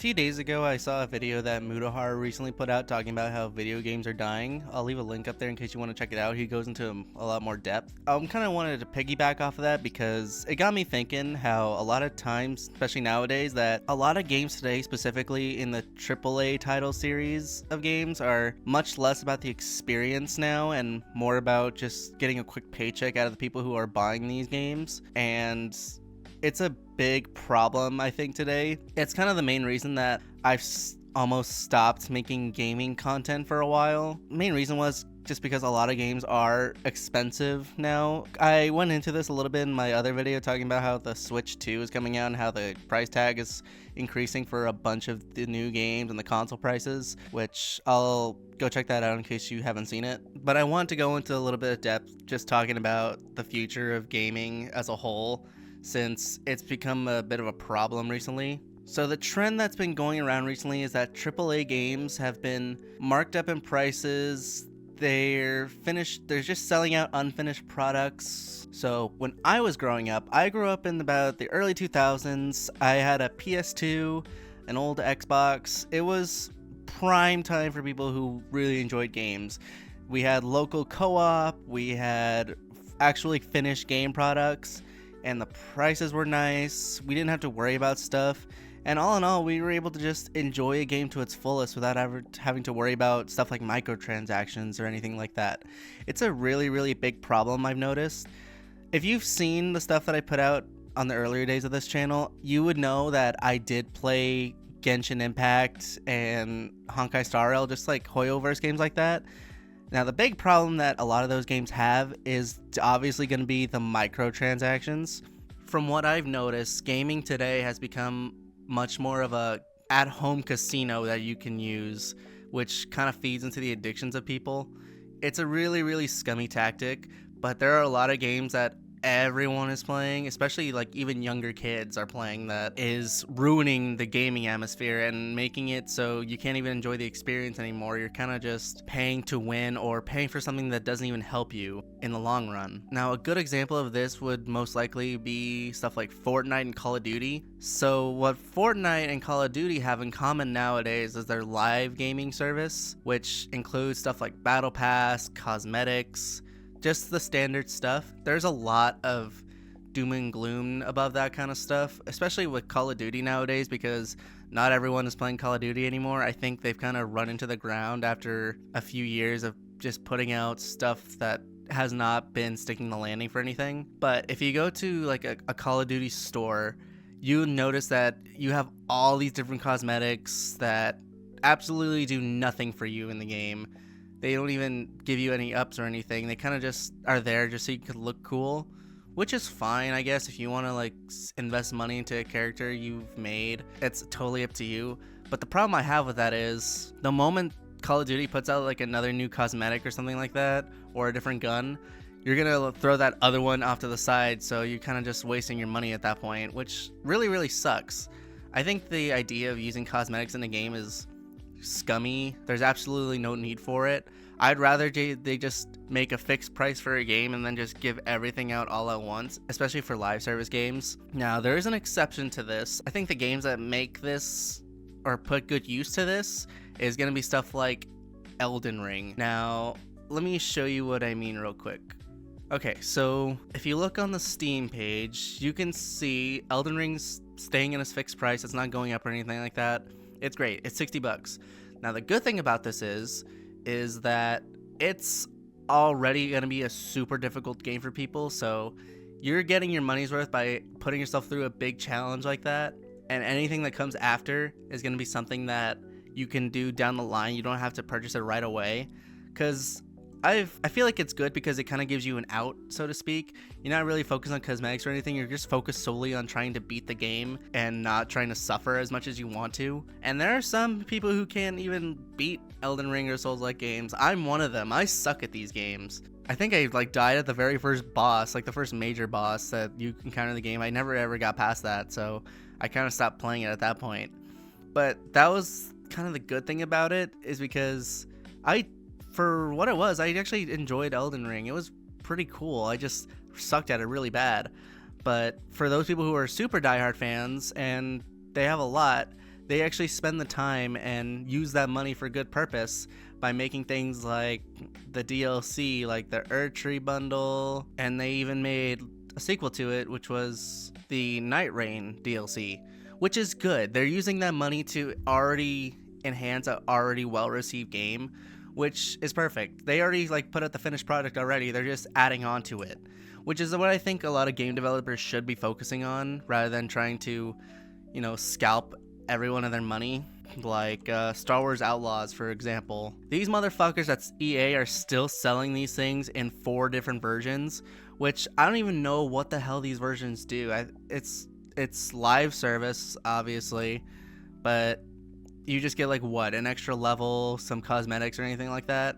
few days ago, I saw a video that Mutahar recently put out talking about how video games are dying. I'll leave a link up there in case you want to check it out. He goes into a lot more depth. I kind of wanted to piggyback off of that because it got me thinking how a lot of times, especially nowadays, that a lot of games today, specifically in the AAA title series of games, are much less about the experience now and more about just getting a quick paycheck out of the people who are buying these games. And it's a big problem, I think, today. It's kind of the main reason that I've almost stopped making gaming content for a while. Main reason was just because a lot of games are expensive now. I went into this a little bit in my other video talking about how the Switch 2 is coming out and how the price tag is increasing for a bunch of the new games and the console prices, which I'll go check that out in case you haven't seen it. But I want to go into a little bit of depth just talking about the future of gaming as a whole, since it's become a bit of a problem recently. So the trend that's been going around recently is that AAA games have been marked up in prices. They're just selling out unfinished products. So when I was growing up, I grew up in about the early 2000s. I had a PS2, an old Xbox. It was prime time for people who really enjoyed games. We had local co-op, we had actually finished game products, and the prices were nice. We didn't have to worry about stuff. And all in all, we were able to just enjoy a game to its fullest without ever having to worry about stuff like microtransactions or anything like that. It's a really, really big problem I've noticed. If you've seen the stuff that I put out on the earlier days of this channel, you would know that I did play Genshin Impact and Honkai Star Rail, just like Hoyoverse games like that. Now, the big problem that a lot of those games have is obviously going to be the microtransactions. From what I've noticed, gaming today has become much more of a at-home casino that you can use, which kind of feeds into the addictions of people. It's a really, really scummy tactic, but there are a lot of games that everyone is playing, especially like even younger kids are playing, that is ruining the gaming atmosphere and making it so you can't even enjoy the experience anymore. You're kind of just paying to win or paying for something that doesn't even help you in the long run. Now, a good example of this would most likely be stuff like Fortnite and Call of Duty. So what Fortnite and Call of Duty have in common nowadays is their live gaming service, which includes stuff like Battle Pass, cosmetics, just the standard stuff. There's a lot of doom and gloom above that kind of stuff, especially with Call of Duty nowadays, because not everyone is playing Call of Duty anymore. I think they've kind of run into the ground after a few years of just putting out stuff that has not been sticking the landing for anything. But if you go to like a Call of Duty store, you notice that you have all these different cosmetics that absolutely do nothing for you in the game. They don't even give you any ups or anything. They kind of just are there just so you could look cool, which is fine, I guess. If you want to like invest money into a character you've made, it's totally up to you. But the problem I have with that is the moment Call of Duty puts out like another new cosmetic or something like that, or a different gun, you're gonna throw that other one off to the side, so you're kind of just wasting your money at that point, which really, really sucks. I think the idea of using cosmetics in a game is scummy. There's absolutely no need for it. I'd rather they just make a fixed price for a game and then just give everything out all at once, especially for live service games. Now, there is an exception to this. I think the games that make this or put good use to this is going to be stuff like Elden Ring. Now, let me show you what I mean real quick. Okay, so if you look on the Steam page, you can see Elden Ring's staying in its fixed price. It's not going up or anything like that. It's great. It's $60. Now, the good thing about this is that it's already going to be a super difficult game for people. So you're getting your money's worth by putting yourself through a big challenge like that. And anything that comes after is going to be something that you can do down the line. You don't have to purchase it right away. Because I feel like it's good because it kind of gives you an out, so to speak. You're not really focused on cosmetics or anything. You're just focused solely on trying to beat the game and not trying to suffer as much as you want to. And there are some people who can't even beat Elden Ring or Souls-like games. I'm one of them. I suck at these games. I think I like died at the very first boss, like the first major boss that you encounter in the game. I never ever got past that, so I kind of stopped playing it at that point. But that was kind of the good thing about it, is because for what it was, I actually enjoyed Elden Ring. It was pretty cool. I just sucked at it really bad. But for those people who are super diehard fans, and they have a lot, they actually spend the time and use that money for good purpose by making things like the DLC, like the Erdtree bundle, and they even made a sequel to it, which was the Night Rain DLC, which is good. They're using that money to already enhance a already well-received game, which is perfect. They already like put out the finished product already. They're just adding on to it, which is what I think a lot of game developers should be focusing on rather than trying to, scalp everyone of their money. Like Star Wars Outlaws, for example. These motherfuckers at EA are still selling these things in 4 different versions, which I don't even know what the hell these versions do. It's live service, obviously, but you just get like what, an extra level, some cosmetics or anything like that.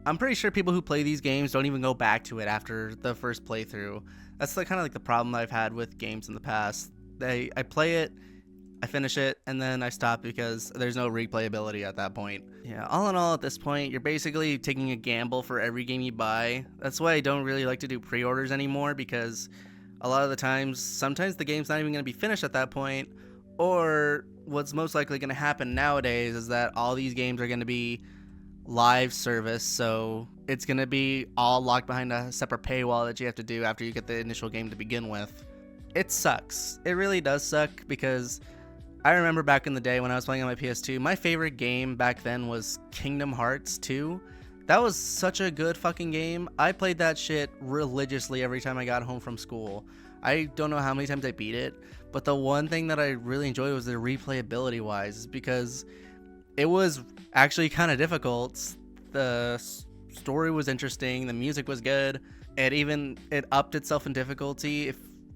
I'm pretty sure people who play these games don't even go back to it after the first playthrough. That's kind of like the problem I've had with games in the past. I play it, I finish it, and then I stop because there's no replayability at that point. Yeah, all in all, at this point, you're basically taking a gamble for every game you buy. That's why I don't really like to do pre-orders anymore, because a lot of the times, sometimes the game's not even going to be finished at that point, or what's most likely going to happen nowadays is that all these games are going to be live service, so it's going to be all locked behind a separate paywall that you have to do after you get the initial game to begin with. It sucks. It really does suck, because I remember back in the day when I was playing on my PS2, my favorite game back then was Kingdom Hearts 2. That was such a good fucking game. I played that shit religiously every time I got home from school. I don't know how many times I beat it, but the one thing that I really enjoyed was the replayability wise, because it was actually kind of difficult. The story was interesting, the music was good. It upped itself in difficulty.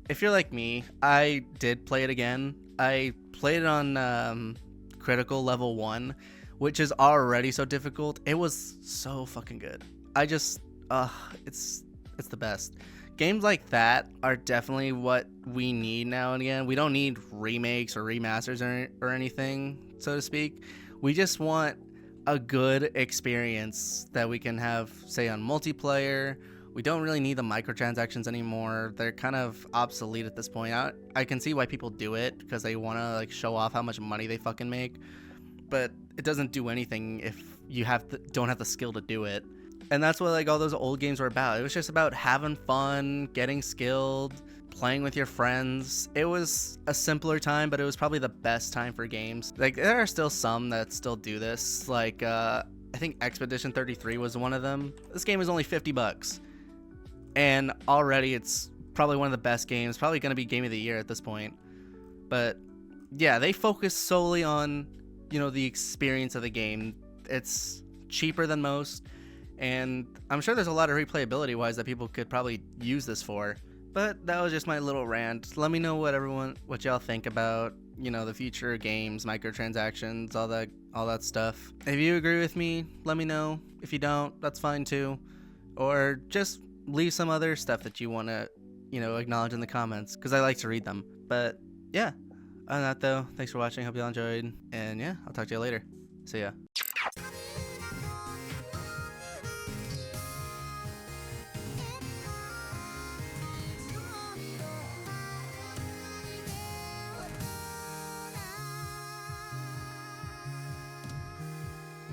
If you're like me, I did play it again. I played it on critical level 1, which is already so difficult. It was so fucking good. It's the best. Games like that are definitely what we need now and again. We don't need remakes or remasters or anything, so to speak. We just want a good experience that we can have, say, on multiplayer. We don't really need the microtransactions anymore. They're kind of obsolete at this point. I can see why people do it, because they want to like show off how much money they fucking make, but it doesn't do anything if you don't have the skill to do it. And that's what like all those old games were about. It was just about having fun, getting skilled, playing with your friends. It was a simpler time, but it was probably the best time for games. Like, there are still some that still do this. Like I think Expedition 33 was one of them. This game is only $50. And already it's probably one of the best games, probably going to be game of the year at this point. But yeah, they focus solely on, the experience of the game. It's cheaper than most, and I'm sure there's a lot of replayability wise that people could probably use this for. But that was just my little rant. Let me know what y'all think about, the future of games, microtransactions, all that stuff. If you agree with me, let me know. If you don't, that's fine too. Or just leave some other stuff that you want to, acknowledge in the comments, because I like to read them. But yeah, other than that though, thanks for watching. Hope y'all enjoyed. And yeah, I'll talk to you later. See ya.